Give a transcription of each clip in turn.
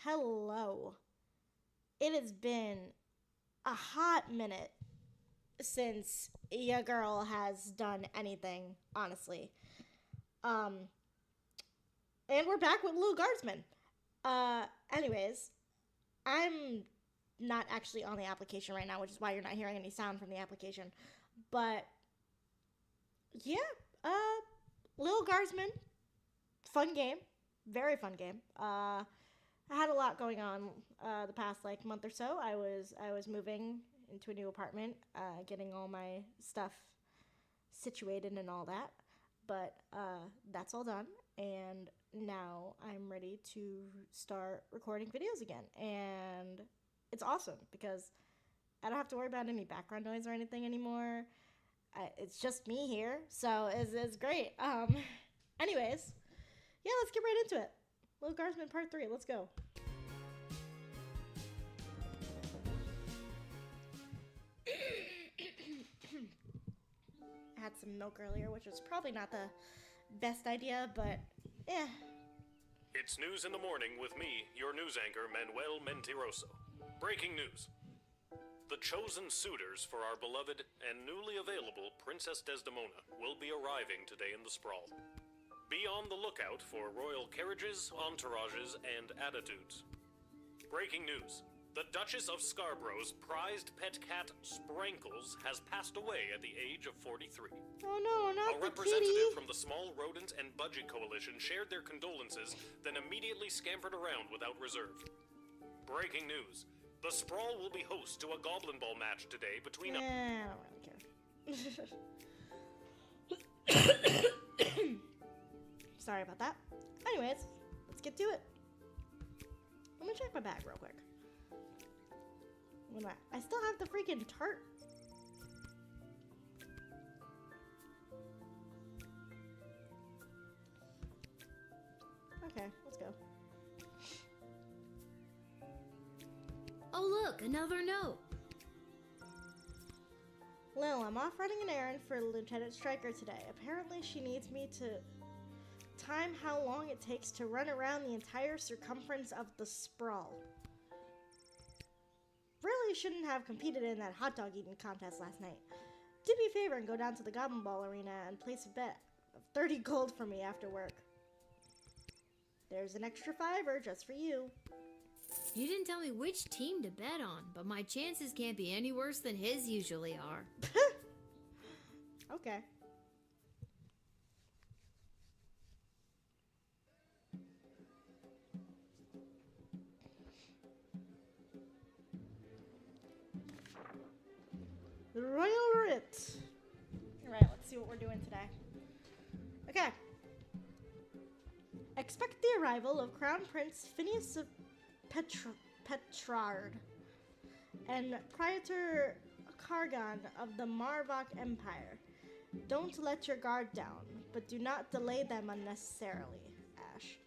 Hello. It has been a hot minute since your girl has done anything, honestly. Um, and we're back with Lil Guardsman. Anyways, I'm not actually on the application right now, which is why you're not hearing any sound from the application. But yeah, uh, Lil Guardsman, fun game, very fun game. I had a lot going on the past like month or so. I was moving into a new apartment, getting all my stuff situated and all that. But that's all done, and now I'm ready to start recording videos again. And it's awesome because I don't have to worry about any background noise or anything anymore. It's just me here, so it's great. Anyways, yeah, let's get right into it. Lil Guardsman Part 3, let's go. I had some milk earlier, which was probably not the best idea, but yeah. It's news in the morning with me, your news anchor, Manuel Mentiroso. Breaking news. The chosen suitors for our beloved and newly available Princess Desdemona will be arriving today in the sprawl. Be on the lookout for royal carriages, entourages, and attitudes. Breaking news. The Duchess of Scarborough's prized pet cat, Sprankles, has passed away at the age of 43. Oh no, not A the representative kitty. from the Small Rodent and Budget Coalition shared their condolences, then immediately scampered around without reserve. Breaking news. The Sprawl will be host to a Goblin Ball match today between I don't really care. Sorry about that. Anyways, let's get to it. Let me check my bag real quick. I still have the freaking tart. Okay, let's go. Oh look, another note. Lil, I'm off running an errand for Lieutenant Stryker today. Apparently she needs me to time how long it takes to run around the entire circumference of the sprawl. Really shouldn't have competed in that hot dog eating contest last night. Do me a favor and go down to the Goblin Ball arena and place a bet of 30 gold for me after work. There's an extra $5 just for you. You didn't tell me which team to bet on, but my chances can't be any worse than his usually are. Okay. The Royal Writ. Alright, let's see what we're doing today. Okay. Expect the arrival of Crown Prince Phineas of Petrard and Praetor Kargan of the Marvok Empire. Don't let your guard down, but do not delay them unnecessarily, Ash.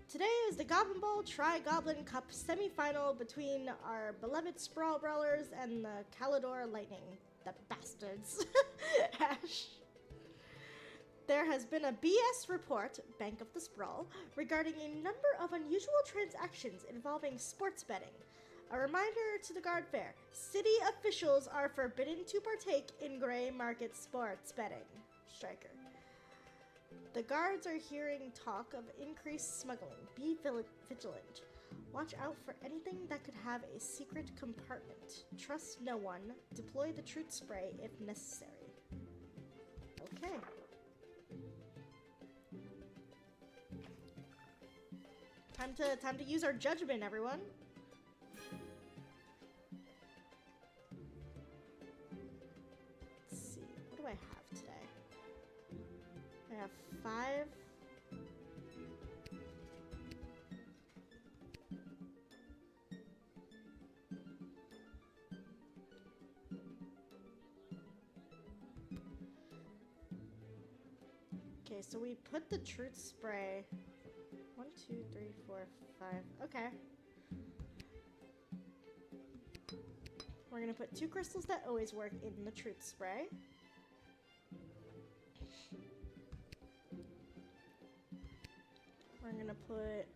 Today is the Goblin Ball Tri-Goblin Cup semi-final between our beloved Sprawl Brawlers and the Calidor Lightning. The bastards. Ash. There has been a BS report, Bank of the Sprawl, regarding a number of unusual transactions involving sports betting. A reminder to the guard fair, city officials are forbidden to partake in gray market sports betting. Stryker. The guards are hearing talk of increased smuggling. Be vigilant. Watch out for anything that could have a secret compartment. Trust no one. Deploy the truth spray if necessary. Okay. Time to use our judgment, everyone. Let's see. What do I have today? I have 5. Okay, so we put the truth spray. 1, 2, 3, 4, 5. Okay. We're gonna put 2 crystals that always work in the truth spray. We're gonna put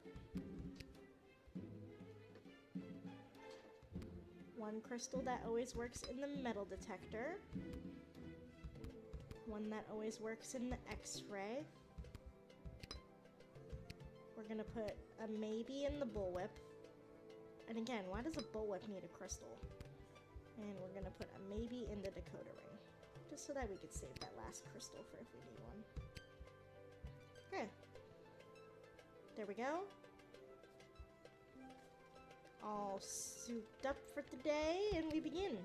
One crystal that always works in the metal detector. One that always works in the X-ray. We're gonna put a maybe in the bullwhip. And again, why does a bullwhip need a crystal? And we're gonna put a maybe in the decoder ring. Just so that we could save that last crystal for if we need one. Okay. There we go. All souped up for today, and we begin.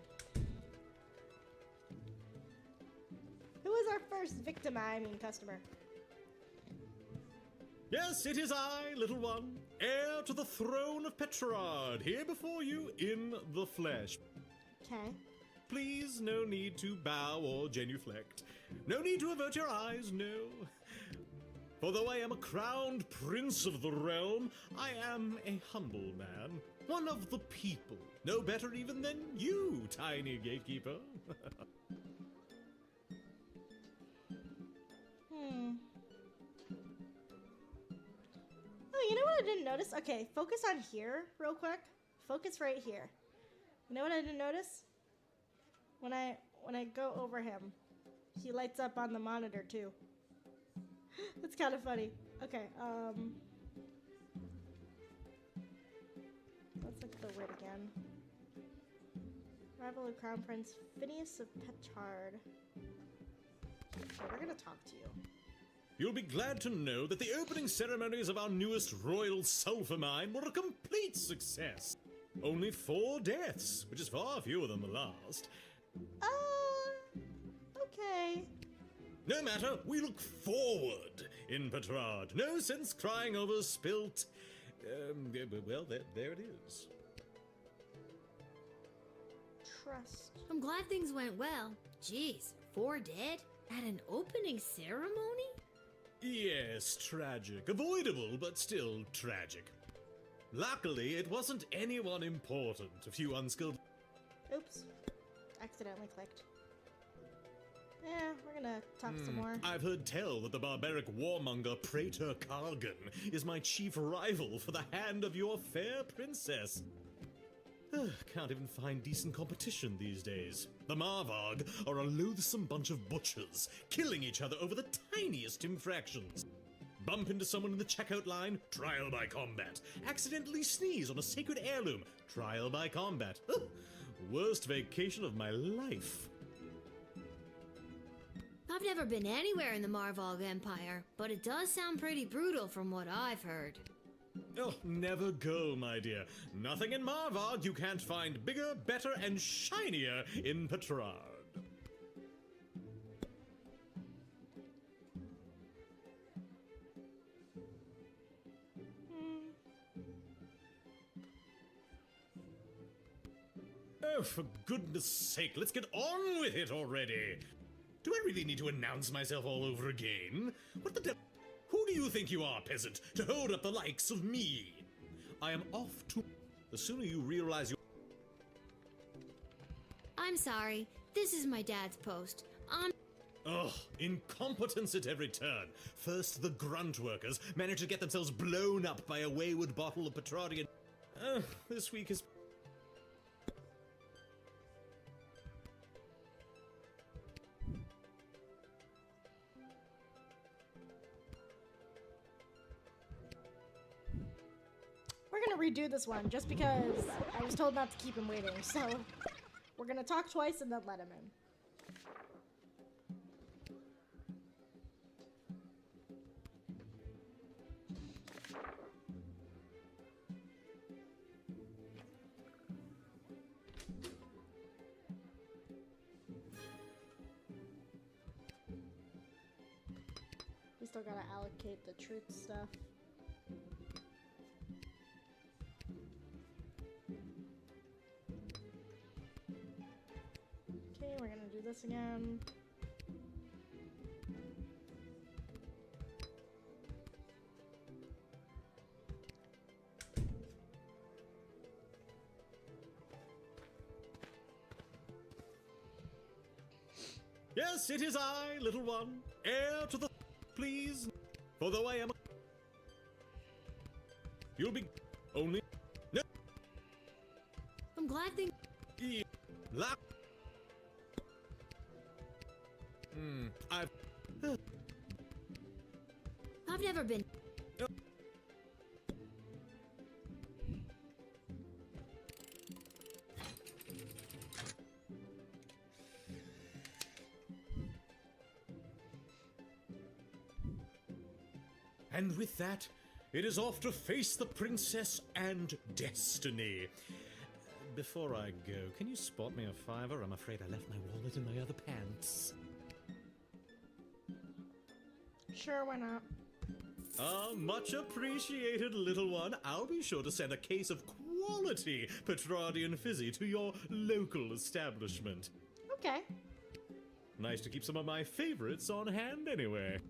Who is our first victim? I mean customer. Yes, it is I, little one, heir to the throne of Petrarch, here before you in the flesh. Okay. Please, no need to bow or genuflect. No need to avert your eyes, no. For though I am a crowned prince of the realm, I am a humble man, one of the people, no better even than you, tiny gatekeeper. Oh, you know what I didn't notice? Okay, focus on here real quick. Focus right here. You know what I didn't notice? When I go over him, he lights up on the monitor too. That's kind of funny. Okay, let's look at the wit again. Rival of Crown Prince Phineas of Petard. Okay, we're gonna talk to you. You'll be glad to know that the opening ceremonies of our newest royal sulfur mine were a complete success. Only 4 deaths, which is far fewer than the last. Okay. No matter, we look forward in Petrarch. No sense crying over spilt. Well, there it is. Trust. I'm glad things went well. Jeez, 4 dead? At an opening ceremony? Yes, tragic. Avoidable, but still tragic. Luckily, it wasn't anyone important. A few unskilled... Oops. Accidentally clicked. Yeah, we're gonna talk some more. I've heard tell that the barbaric warmonger Praetor Kargan is my chief rival for the hand of your fair princess. Can't even find decent competition these days. The Marvarg are a loathsome bunch of butchers, killing each other over the tiniest infractions. Bump into someone in the checkout line, trial by combat. Accidentally sneeze on a sacred heirloom, trial by combat. Worst vacation of my life. I've never been anywhere in the Marvalg Empire, but it does sound pretty brutal from what I've heard. Oh, never go, my dear. Nothing in Marvarg you can't find bigger, better, and shinier in Petrarch. Oh, for goodness sake, let's get on with it already. Do I really need to announce myself all over again? What the devil? Who do you think you are, peasant, to hold up the likes of me? I am off to... The sooner you realize you... I'm sorry. This is my dad's post. Ugh, incompetence at every turn. First, the grunt workers manage to get themselves blown up by a wayward bottle of Petrarchian... this week is... We're gonna redo this one just because I was told not to keep him waiting, so we're gonna talk twice and then let him in. We still gotta allocate the truth stuff. Okay, we're gonna do this again. Yes, it is I, little one, heir to the... Please, for though I am... You'll be... Only... No... I'm glad things... La. I've. I've never been. And with that, it is off to face the princess and destiny. Before I go, can you spot me a $5? I'm afraid I left my wallet in my other pants. Sure, why not? Much appreciated, little one. I'll be sure to send a case of quality Petrardian fizzy to your local establishment. Okay. Nice to keep some of my favorites on hand anyway.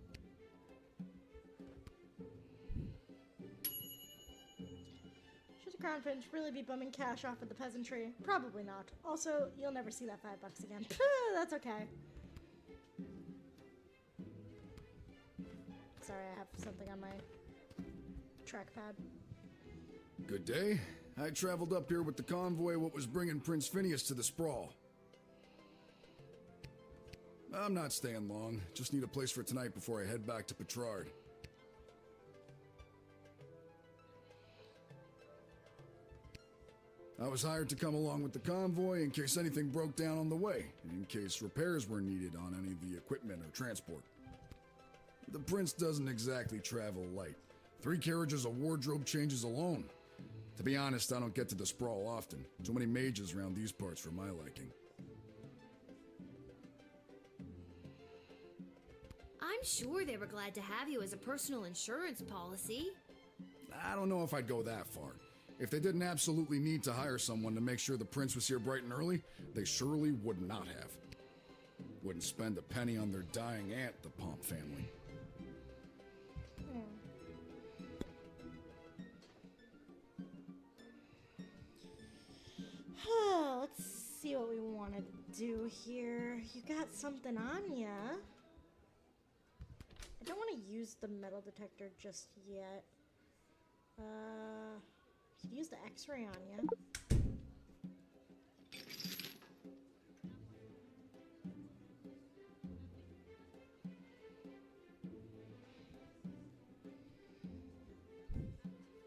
Should a crownfinch really be bumming cash off at the peasantry? Probably not. Also, you'll never see that $5 again. That's okay. Sorry, I have something on my trackpad. Good day. I traveled up here with the convoy what was bringing Prince Phineas to the sprawl. I'm not staying long. Just need a place for tonight before I head back to Petrard. I was hired to come along with the convoy in case anything broke down on the way, and in case repairs were needed on any of the equipment or transport. The prince doesn't exactly travel light. 3 carriages of wardrobe changes alone. To be honest, I don't get to the sprawl often. Too many mages around these parts for my liking. I'm sure they were glad to have you as a personal insurance policy. I don't know if I'd go that far. If they didn't absolutely need to hire someone to make sure the prince was here bright and early, they surely would not have. Wouldn't spend a penny on their dying aunt, the Pomp family. Let's see what we want to do here. You got something on ya. I don't want to use the metal detector just yet. Could use the X-ray on ya.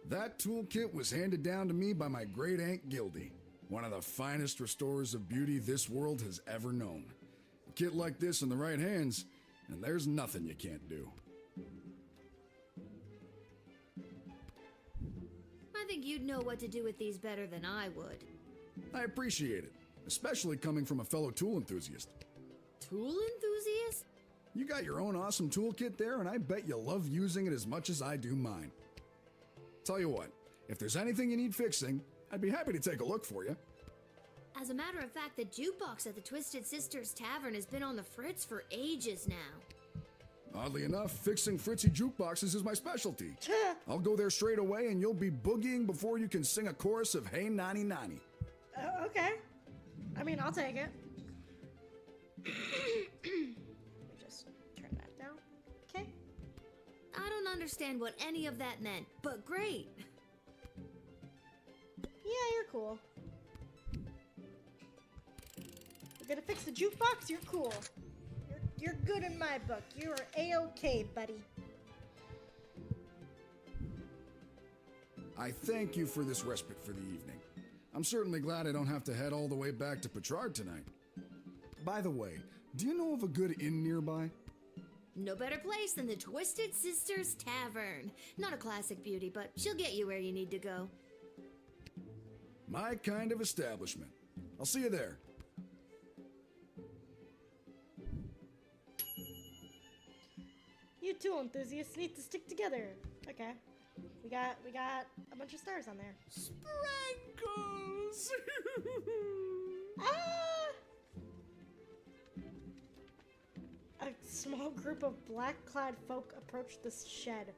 That toolkit was handed down to me by my great-aunt Gildy, one of the finest restorers of beauty this world has ever known. A kit like this in the right hands, and there's nothing you can't do. I think you'd know what to do with these better than I would. I appreciate it, especially coming from a fellow tool enthusiast. Tool enthusiast? You got your own awesome toolkit there, and I bet you love using it as much as I do mine. Tell you what, if there's anything you need fixing, I'd be happy to take a look for you. As a matter of fact, the jukebox at the Twisted Sisters Tavern has been on the fritz for ages now. Oddly enough, fixing fritzy jukeboxes is my specialty. I'll go there straight away and you'll be boogieing before you can sing a chorus of Hey Nani Nani. Okay. I mean, I'll take it. Let me just turn that down. Okay. I don't understand what any of that meant, but great. Yeah, you're cool. You're gonna fix the jukebox? You're cool. You're good in my book. You are A-okay, buddy. I thank you for this respite for the evening. I'm certainly glad I don't have to head all the way back to Petrard tonight. By the way, do you know of a good inn nearby? No better place than the Twisted Sisters Tavern. Not a classic beauty, but she'll get you where you need to go. My kind of establishment. I'll see you there. You tool enthusiasts need to stick together. Okay. We got a bunch of stars on there. Sprankles! Ah! A small group of black-clad folk approached the shed,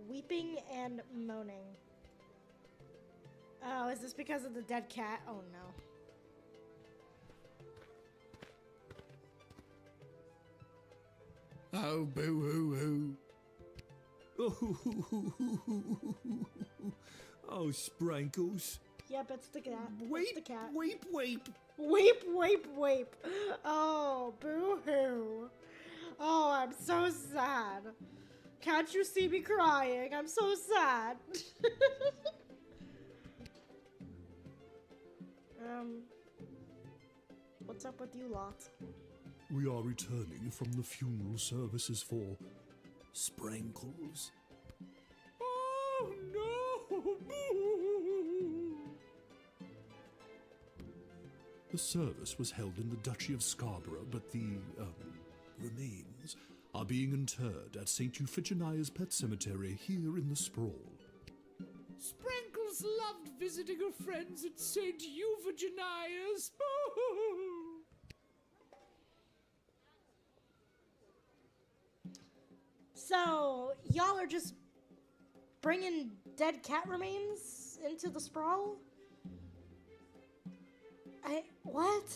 weeping and moaning. Oh, is this because of the dead cat? Oh no. Oh, boo-hoo-hoo. Oh, Sprankles. Yep, it's the cat. It's Weep, the cat. weep, weep. Weep, weep, weep. Oh, boo-hoo. Oh, I'm so sad. Can't you see me crying? I'm so sad. What's up with you lot? We are returning from the funeral services for Sprankles. Oh no! The service was held in the Duchy of Scarborough, but the remains are being interred at St. Euphigenia's Pet Cemetery here in the Sprawl. Sprankles loved visiting her friends at St. Euphigenia's. So, y'all are just bringing dead cat remains into the sprawl? What?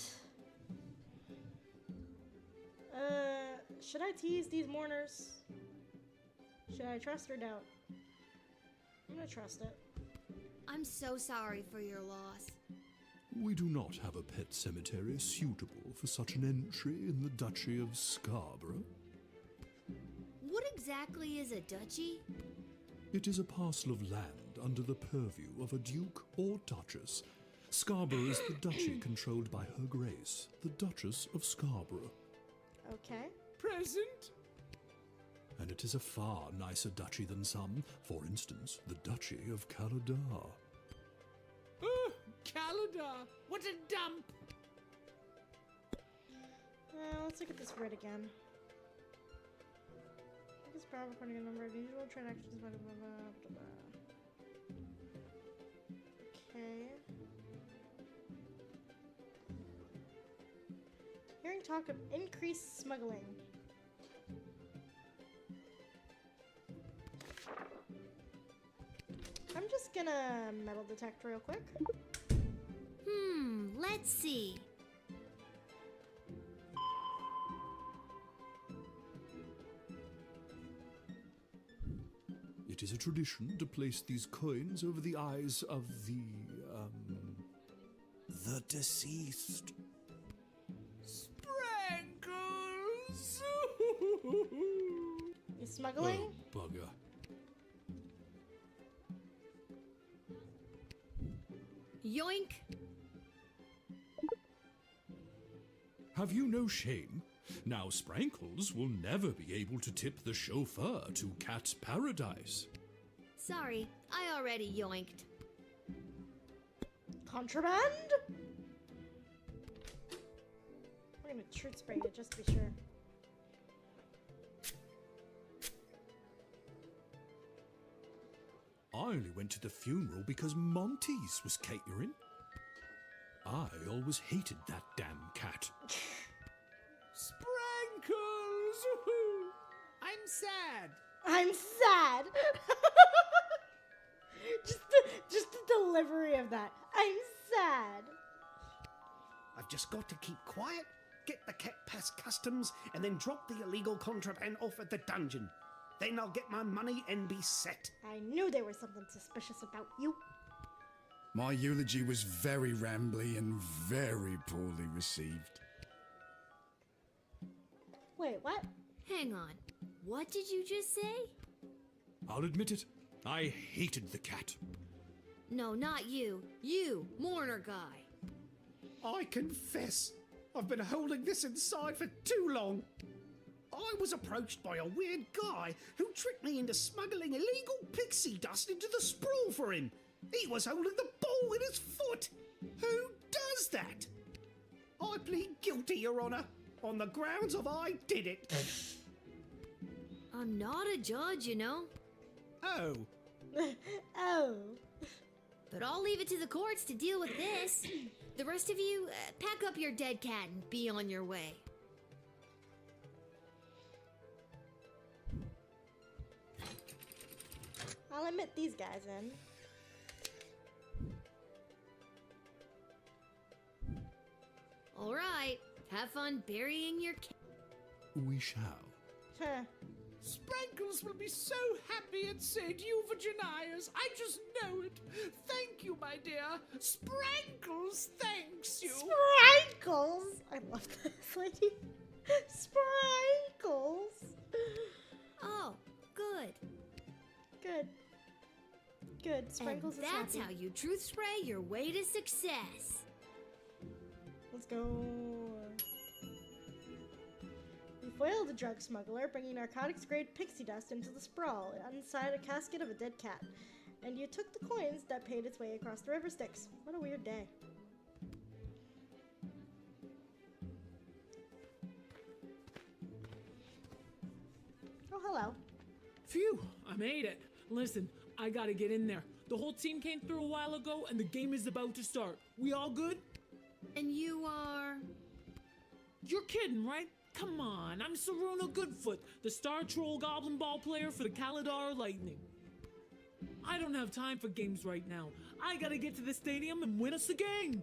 Should I tease these mourners? Should I trust or doubt? I'm gonna trust it. I'm so sorry for your loss. We do not have a pet cemetery suitable for such an entry in the Duchy of Scarborough. What exactly is a duchy? It is a parcel of land under the purview of a duke or duchess. Scarborough is the duchy controlled by Her Grace, the Duchess of Scarborough. Okay. Present? And it is a far nicer duchy than some, for instance, the Duchy of Caladar. Caladar! What a dump! Let's look at this writ again. This power recording a number of usual transactions. Blah, blah, blah, blah, blah. Okay. Hearing talk of increased smuggling. I'm just gonna metal detect real quick. Let's see. It is a tradition to place these coins over the eyes of the deceased. Sprankles! You smuggling? Oh, bugger. Yoink! Have you no shame? Now Sprankles will never be able to tip the chauffeur to Cat Paradise. Sorry, I already yoinked. Contraband? We're gonna truth spray it just to be sure. I only went to the funeral because Monty's was catering. I always hated that damn cat. Sprankles! I'm sad. I'm sad. just the delivery of that. I'm sad. I've just got to keep quiet, get the cat past customs, and then drop the illegal contraband off at the dungeon. Then I'll get my money and be set. I knew there was something suspicious about you. My eulogy was very rambly and very poorly received. Wait, what? Hang on. What did you just say? I'll admit it, I hated the cat. No, not you. You, mourner guy. I confess, I've been holding this inside for too long. I was approached by a weird guy who tricked me into smuggling illegal pixie dust into the sprawl for him. He was holding the ball in his foot. Who does that? I plead guilty, Your Honor, on the grounds of I did it. I'm not a judge, you know. Oh, Oh. But I'll leave it to the courts to deal with this. The rest of you, pack up your dead cat and be on your way. I'll admit these guys in. All right, have fun burying your cat. We shall. Huh. Sprankles will be so happy at St. Euphigenia's. I just know it. Thank you, my dear. Sprankles thanks you. Sprankles! I love this lady. Sprankles! Oh, good. Good. Good. Sprinkles And is that's happy. how you truth spray your way to success. Let's go. You foiled a drug smuggler bringing narcotics-grade pixie dust into the sprawl inside a casket of a dead cat. And you took the coins that paid its way across the river Styx. What a weird day. Oh, hello. Phew, I made it. Listen, I gotta get in there. The whole team came through a while ago, and the game is about to start. We all good? And you are... You're kidding, right? Come on, I'm Saruna Goodfoot, the Star Troll Goblin Ball player for the Kaladar Lightning. I don't have time for games right now. I gotta get to the stadium and win us a game.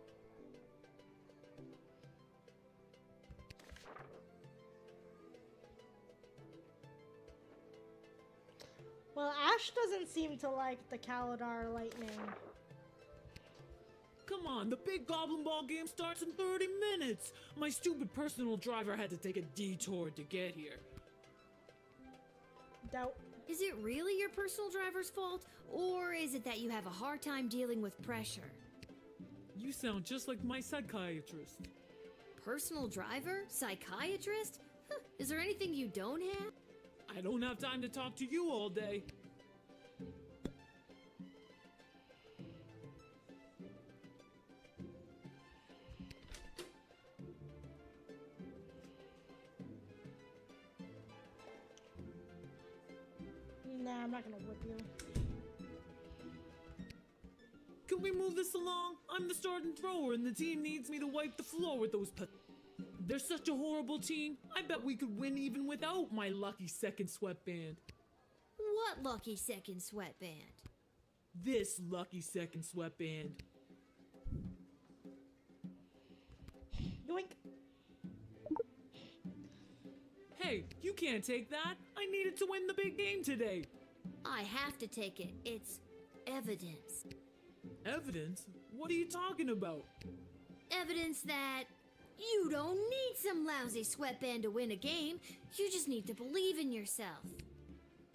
Well, Ash doesn't seem to like the Kaladar Lightning. Come on, the big Goblin Ball game starts in 30 minutes. My stupid personal driver had to take a detour to get here. Doubt. Is it really your personal driver's fault? Or is it that you have a hard time dealing with pressure? You sound just like my psychiatrist. Personal driver? Psychiatrist? Huh, is there anything you don't have? I don't have time to talk to you all day. Nah, I'm not gonna whip you. Can we move this along? I'm the starting thrower and the team needs me to wipe the floor with those They're such a horrible team. I bet we could win even without my lucky second sweatband. What lucky second sweatband? This lucky second sweatband. Yoink. Hey, you can't take that. I needed to win the big game today. I have to take it. It's evidence. Evidence? What are you talking about? Evidence that you don't need some lousy sweatband to win a game. You just need to believe in yourself.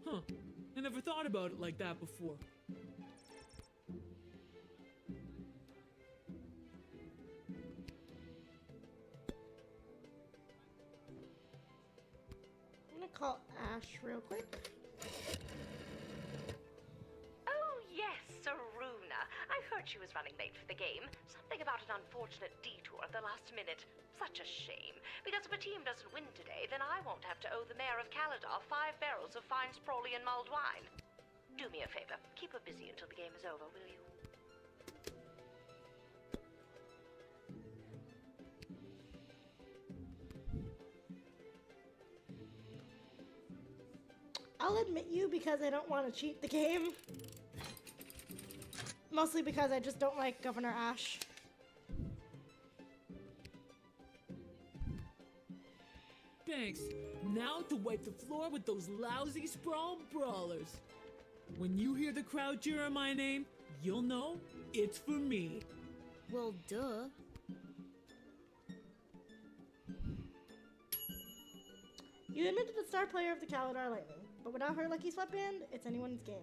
Huh. I never thought about it like that before. I'm gonna call Ash real quick. Oh, yes, Saruna. I heard she was running late for the game. Something about an unfortunate detour at the last minute. Such a shame. Because if a team doesn't win today, then I won't have to owe the mayor of Kaladar 5 barrels of fine Sprawly and mulled wine. Do me a favor. Keep her busy until the game is over, will you? I'll admit you because I don't want to cheat the game. Mostly because I just don't like Governor Ash. Thanks. Now to wipe the floor with those lousy sprawl brawlers. When you hear the crowd cheer my name, you'll know it's for me. Well, duh. You admitted the star player of the Kaladar Lightning, but without her lucky sweatband, it's anyone's game.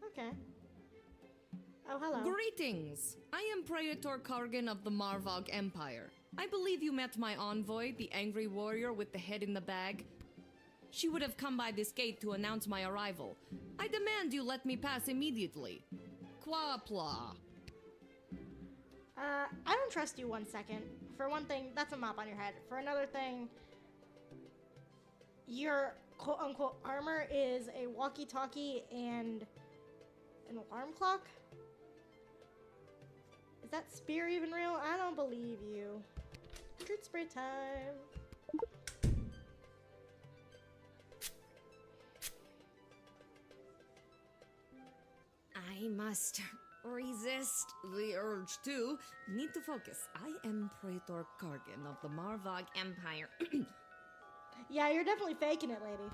Okay. Oh, hello. Greetings! I am Praetor Kargan of the Marvog Empire. I believe you met my envoy, the angry warrior with the head in the bag. She would have come by this gate to announce my arrival. I demand you let me pass immediately. Quapla. I don't trust you 1 second. For one thing, that's a mop on your head. For another thing, your quote-unquote armor is a walkie-talkie and an alarm clock? Is that spear even real? I don't believe you. Truth spray time. I must resist the urge to. Need to focus. I am Praetor Kargan of the Marvog Empire. Yeah, you're definitely faking it, lady.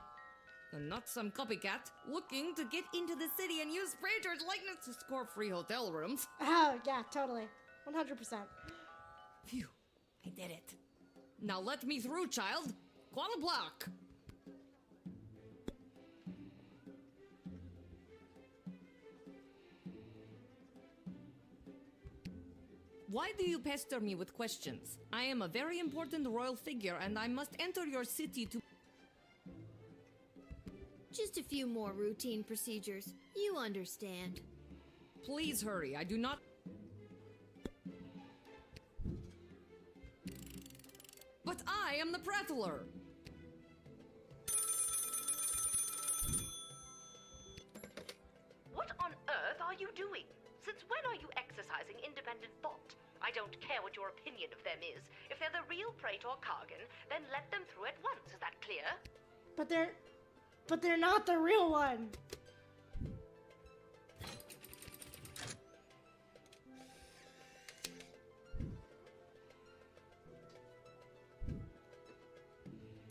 And not some copycat looking to get into the city and use Praetor's likeness to score free hotel rooms. Oh, yeah, totally. 100%. Phew, I did it. Now let me through, child. Qual block. Why do you pester me with questions? I am a very important royal figure and I must enter your city to... Just a few more routine procedures. You understand. Please hurry, I do not... But I am the prattler! What on earth are you doing? Since when are you exercising independent thought? I don't care what your opinion of them is. If they're the real Praetor Kargan, then let them through at once. Is that clear? But they're not the real one.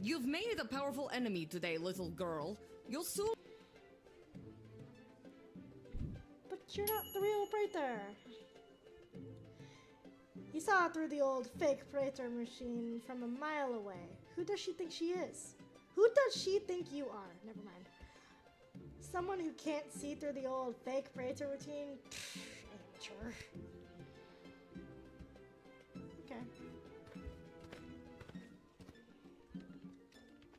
You've made a powerful enemy today, little girl. You'll soon... But you're not the real Praetor. You saw through the old fake Praetor machine from a mile away. Who does she think she is? Who does she think you are? Never mind. Someone who can't see through the old fake Praetor routine? Amateur. Okay.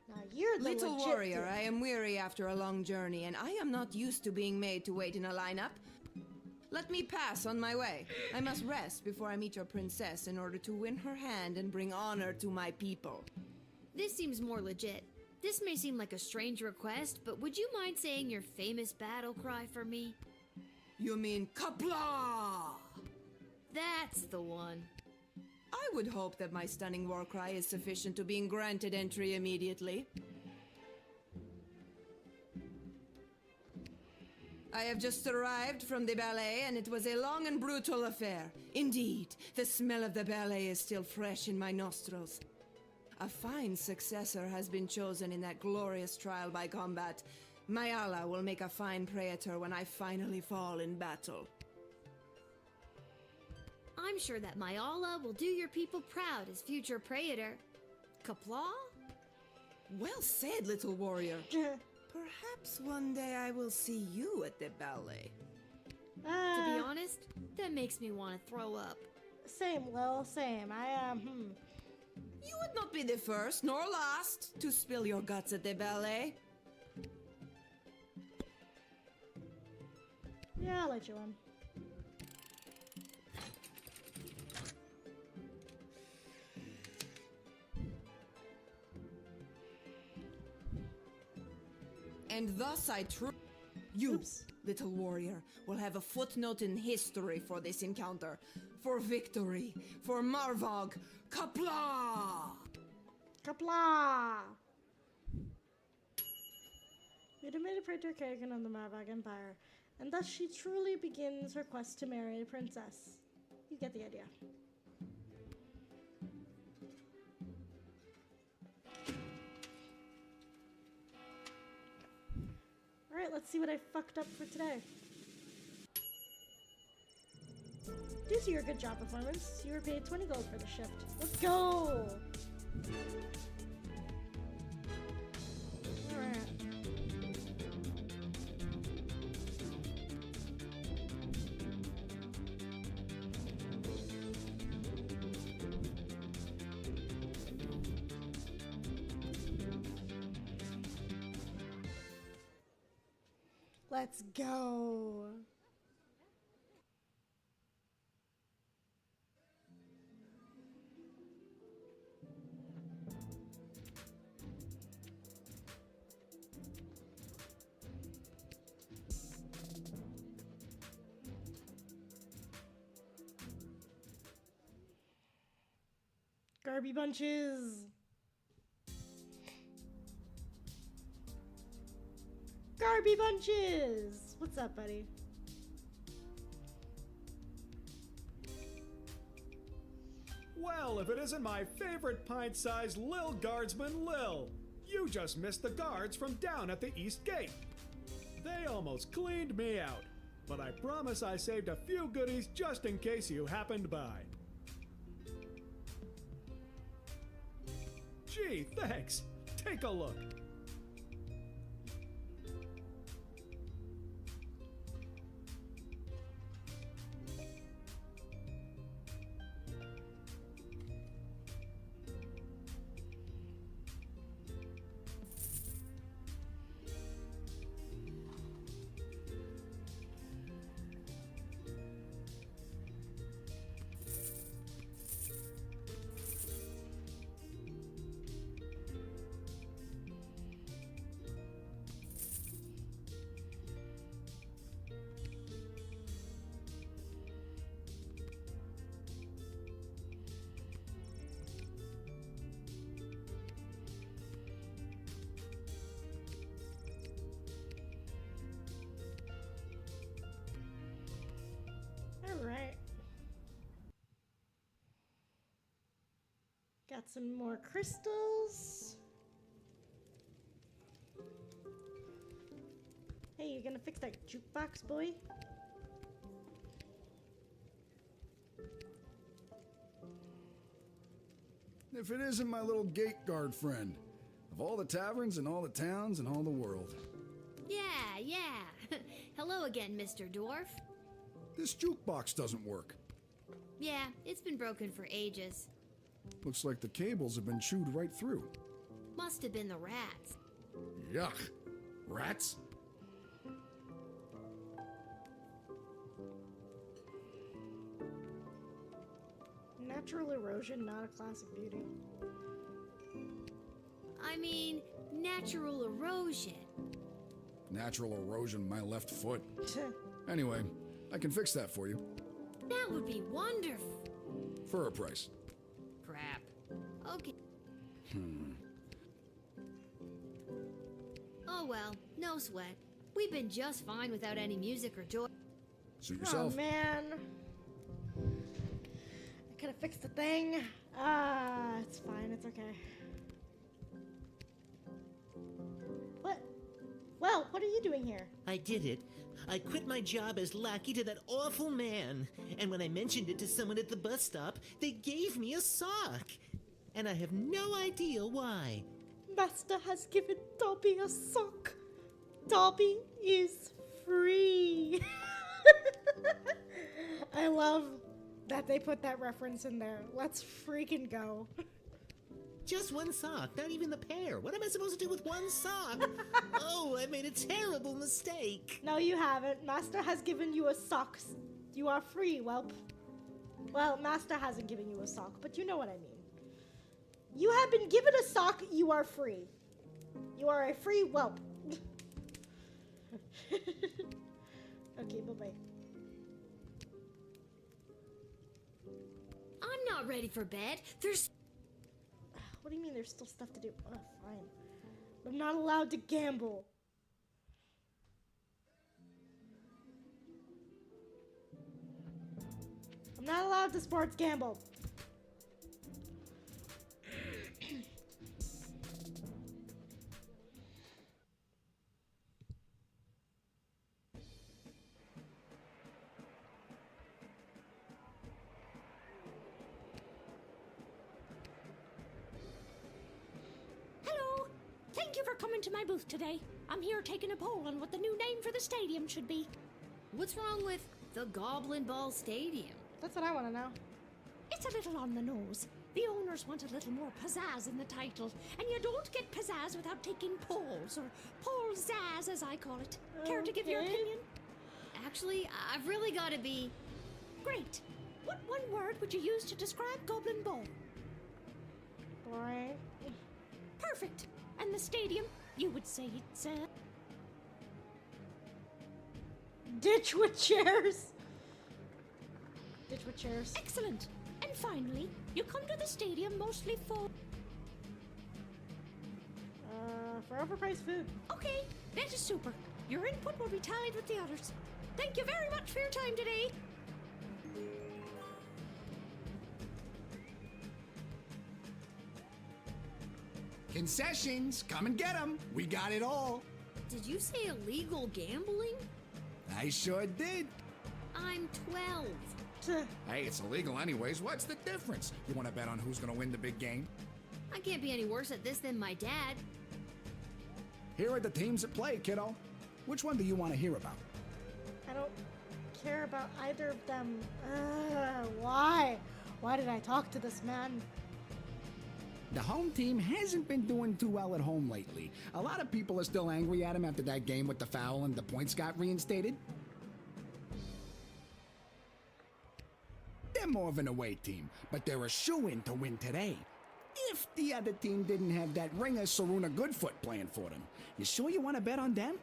Now you're the Little legit warrior, dude. I am weary after a long journey, and I am not used to being made to wait in a lineup. Let me pass on my way. I must rest before I meet your princess in order to win her hand and bring honor to my people. This seems more legit. This may seem like a strange request, but would you mind saying your famous battle cry for me? You mean Kapla? That's the one. I would hope that my stunning war cry is sufficient to being granted entry immediately. I have just arrived from the ballet, and it was a long and brutal affair. Indeed, the smell of the ballet is still fresh in my nostrils. A fine successor has been chosen in that glorious trial by combat. Mayala will make a fine praetor when I finally fall in battle. I'm sure that Mayala will do your people proud as future praetor. Kapla? Well said, little warrior. Perhaps one day I will see you at the ballet. To be honest, that makes me want to throw up. Same, Lil, same. You would not be the first nor last to spill your guts at the ballet. Yeah, I'll let you in. And thus you, Oops. little warrior, will have a footnote in history for this encounter. For victory, for Marvog, Kapla! Kapla! We defeated Praetor Kargan of the Marvog Empire, and thus she truly begins her quest to marry a princess. You get the idea. Alright, let's see what I fucked up for today. Due to your good job performance, you were paid 20 gold for the shift. Let's go! Alright. Let's go! Garby bunches! Garby bunches! What's up, buddy? Well, if it isn't my favorite pint-sized Lil Guardsman Lil. You just missed the guards from down at the east gate. They almost cleaned me out, but I promise I saved a few goodies just in case you happened by. Gee, thanks. Take a look. Alright. Got some more crystals. Hey, you gonna fix that jukebox, boy? If it isn't my little gate guard friend, of all the taverns and all the towns and all the world. Yeah. Hello again, Mr. Dwarf. This jukebox doesn't work. Yeah, it's been broken for ages. Looks like the cables have been chewed right through. Must have been the rats. Yuck. Rats? Natural erosion, not a classic beauty. I mean, natural erosion. Natural erosion of my left foot. Anyway, I can fix that for you. That would be wonderful. For a price. Crap. Okay. Oh well, no sweat. We've been just fine without any music or joy. Suit yourself. Oh man. I could have fixed the thing. It's fine, it's okay. What? Well, what are you doing here? I did it. I quit my job as lackey to that awful man. And when I mentioned it to someone at the bus stop, they gave me a sock. And I have no idea why. Master has given Dobby a sock. Dobby is free. I love that they put that reference in there. Let's freaking go. Just one sock, not even the pair. What am I supposed to do with one sock? Oh, I made a terrible mistake. No, you haven't. Master has given you a sock. You are free, whelp. Well, Master hasn't given you a sock, but you know what I mean. You have been given a sock, you are free. You are a free whelp. Okay, bye-bye. I'm not ready for bed. There's... What do you mean there's still stuff to do? Oh, fine. I'm not allowed to gamble. I'm not allowed to sports gamble. Hello. Thank you for coming to my booth today. I'm here taking a poll on what the new name for the stadium should be. What's wrong with the Goblin Ball Stadium? That's what I want to know. It's a little on the nose. The owners want a little more pizzazz in the title, and you don't get pizzazz without taking polls, or poll-zazz as I call it. Care to give your Okay. opinion? Actually, I've really got to be... Great. What one word would you use to describe Goblin Ball? Boring. Perfect. And the stadium, you would say it's Ditch with chairs. Ditch with chairs. excellent. And finally, you come to the stadium mostly for... For overpriced food. Okay, that is super. Your input will be tallied with the others. Thank you very much for your time today. Concessions, come and get 'em. We got it all. Did you say illegal gambling? I sure did. I'm 12. Hey, it's illegal anyways. What's the difference? You want to bet on who's going to win the big game? I can't be any worse at this than my dad. Here are the teams at play, kiddo. Which one do you want to hear about? I don't care about either of them. Why? Why did I talk to this man? The home team hasn't been doing too well at home lately. A lot of people are still angry at him after that game with the foul and the points got reinstated. They're more of an away team, but they're a shoo-in to win today. If the other team didn't have that ringer Saruna Goodfoot playing for them. You sure you want to bet on them?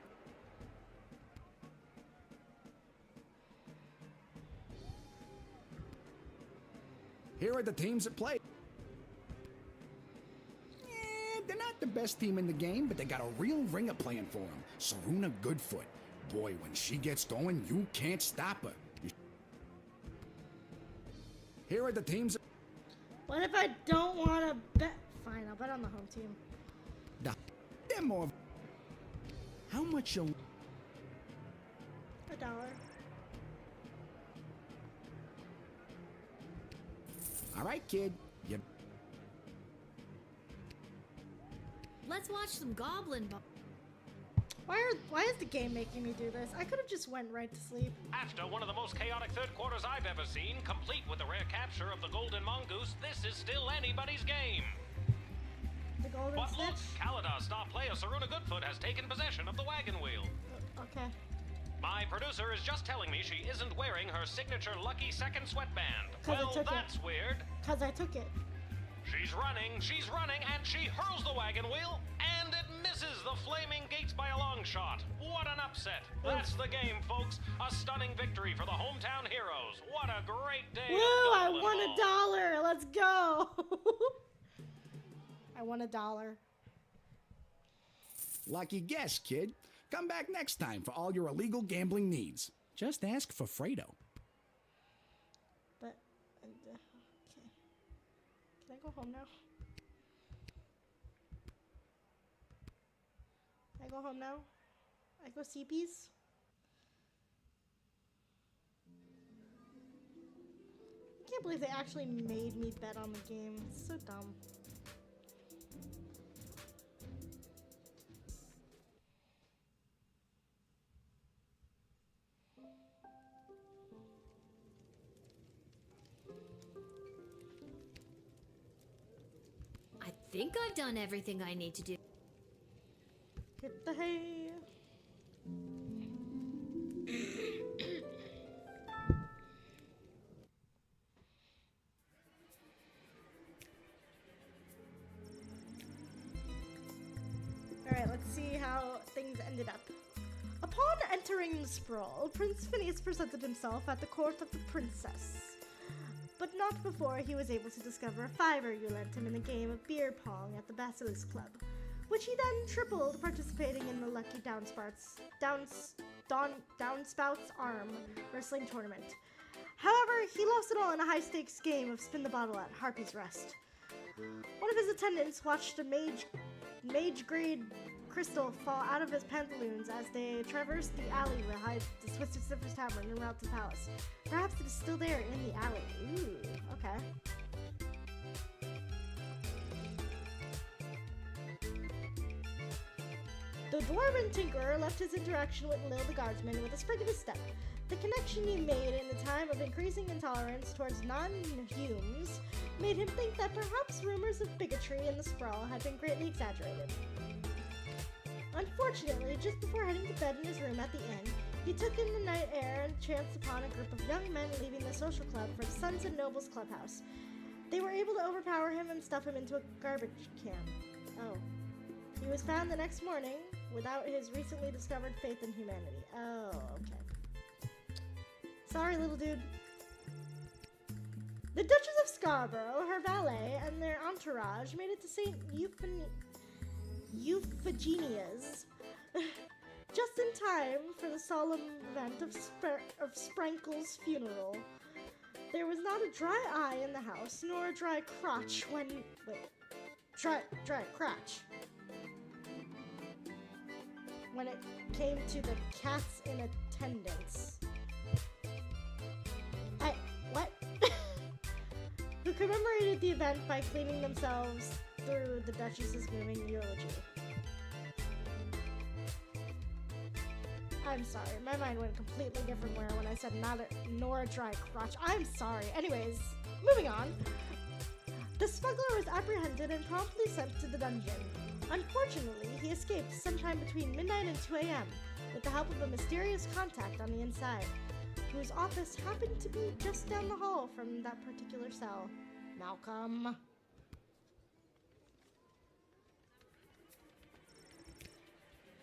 Here are the teams at play. They're not the best team in the game, but they got a real ringer playing for them. Saruna Goodfoot. Boy, when she gets going, you can't stop her. Here are the teams. What if I don't want to bet? Fine, I'll bet on the home team. They're more. How much you? $1. All right, kid. You. Let's watch some Goblin Ball. Why is the game making me do this? I could have just went right to sleep. After one of the most chaotic third quarters I've ever seen, complete with the rare capture of the Golden Mongoose, this is still anybody's game. The Golden But look, Snitch? Kaladar star player Saruna Goodfoot has taken possession of the wagon wheel. Okay. My producer is just telling me she isn't wearing her signature lucky second sweatband. 'Cause I Well, took that's weird. Because I took it. She's running, and she hurls the wagon wheel, and it misses the flaming gates by a long shot. What an upset. That's the game, folks. A stunning victory for the hometown heroes. What a great day. Woo! I won $1. Let's go. I won $1. Lucky guess, kid. Come back next time for all your illegal gambling needs. Just ask for Fredo. But, okay. Can I go home now? Can I go home now? I go see peas? I can't believe they actually made me bet on the game. It's so dumb. I think I've done everything I need to do. Hit the hay. Alright, let's see how things ended up. Upon entering the sprawl, Prince Phineas presented himself at the court of the princess. But not before he was able to discover a fiver you lent him in a game of beer pong at the Basilisk Club, which he then tripled participating in the Lucky Downspouts Arm Wrestling Tournament. However, he lost it all in a high-stakes game of Spin the Bottle at Harpy's Rest. One of his attendants watched a mage-grade crystal fall out of his pantaloons as they traversed the alley behind the Twisted Sister's Tavern en route to the palace. Perhaps it is still there in the alley. Ooh, okay. The Dwarven Tinkerer left his interaction with Lil the Guardsman with a spring of his step. The connection he made in a time of increasing intolerance towards non-humans made him think that perhaps rumors of bigotry in the sprawl had been greatly exaggerated. Unfortunately, just before heading to bed in his room at the inn, he took in the night air and chanced upon a group of young men leaving the social club for the Sons and Nobles clubhouse. They were able to overpower him and stuff him into a garbage can. Oh. He was found the next morning without his recently discovered faith in humanity. Oh, okay. Sorry, little dude. The Duchess of Scarborough, her valet, and their entourage made it to St. Euphigenia's just in time for the solemn event of Sprankle's funeral. There was not a dry eye in the house, nor a dry crotch when... Wait. dry crotch. When it came to the cats in attendance. What? Who commemorated the event by cleaning themselves through the Duchess's moving eulogy. I'm sorry, my mind went completely different when I said nor a dry crotch. I'm sorry. Anyways, moving on. The smuggler was apprehended and promptly sent to the dungeon. Unfortunately, he escaped sometime between midnight and 2 a.m. with the help of a mysterious contact on the inside, whose office happened to be just down the hall from that particular cell. Malcolm.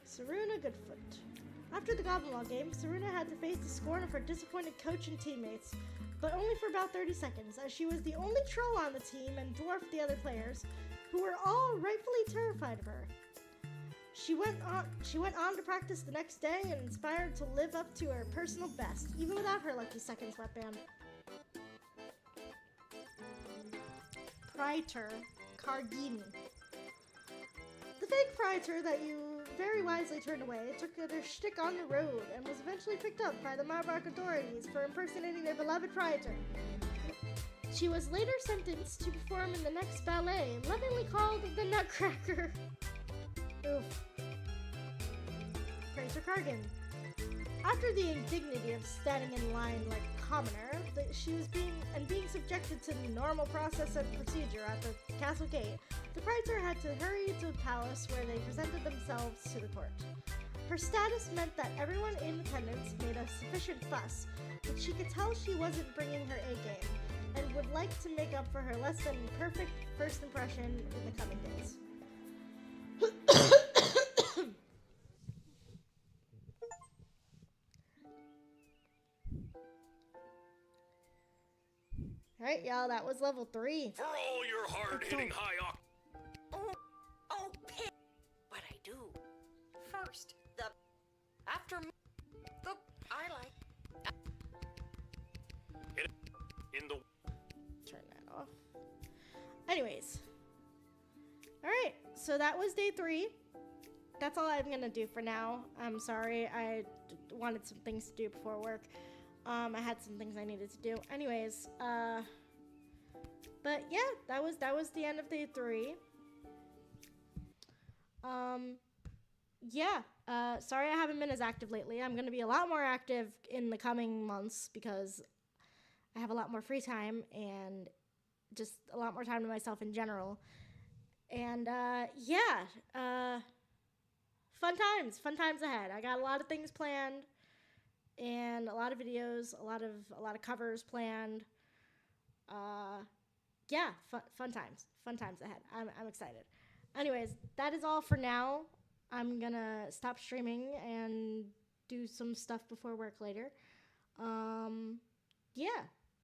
Saruna Goodfoot. After the Goblin Ball game, Saruna had to face the scorn of her disappointed coach and teammates, but only for about 30 seconds, as she was the only troll on the team and dwarfed the other players, who were all rightfully terrified of her. She went on to practice the next day and inspired to live up to her personal best, even without her lucky second sweatband. Praetor Kargin. The fake praetor that you very wisely turned away took their shtick on the road and was eventually picked up by the Marbark authorities for impersonating their beloved praetor. She was later sentenced to perform in the next ballet, lovingly called the Nutcracker. Oof. Praetor Kargan. After the indignity of standing in line like a commoner, she was being subjected to the normal process and procedure at the castle gate, the praetor had to hurry to the palace where they presented themselves to the court. Her status meant that everyone in attendance made a sufficient fuss, but she could tell she wasn't bringing her A game, and would like to make up for her less than perfect first impression in the coming days. Alright, y'all, that was level 3. For all your hard-hitting high Pick what I do. First, after I like. In the Turn that off. Anyways. Alright, so that was day 3. That's all I'm gonna do for now. I'm sorry, I wanted some things to do before work. I had some things I needed to do. Anyways, but yeah, that was the end of day 3. Sorry I haven't been as active lately. I'm gonna be a lot more active in the coming months because I have a lot more free time and just a lot more time to myself in general. And fun times ahead. I got a lot of things planned and a lot of videos, a lot of covers planned. Fun times ahead. I'm excited. Anyways, that is all for now. I'm gonna stop streaming and do some stuff before work later.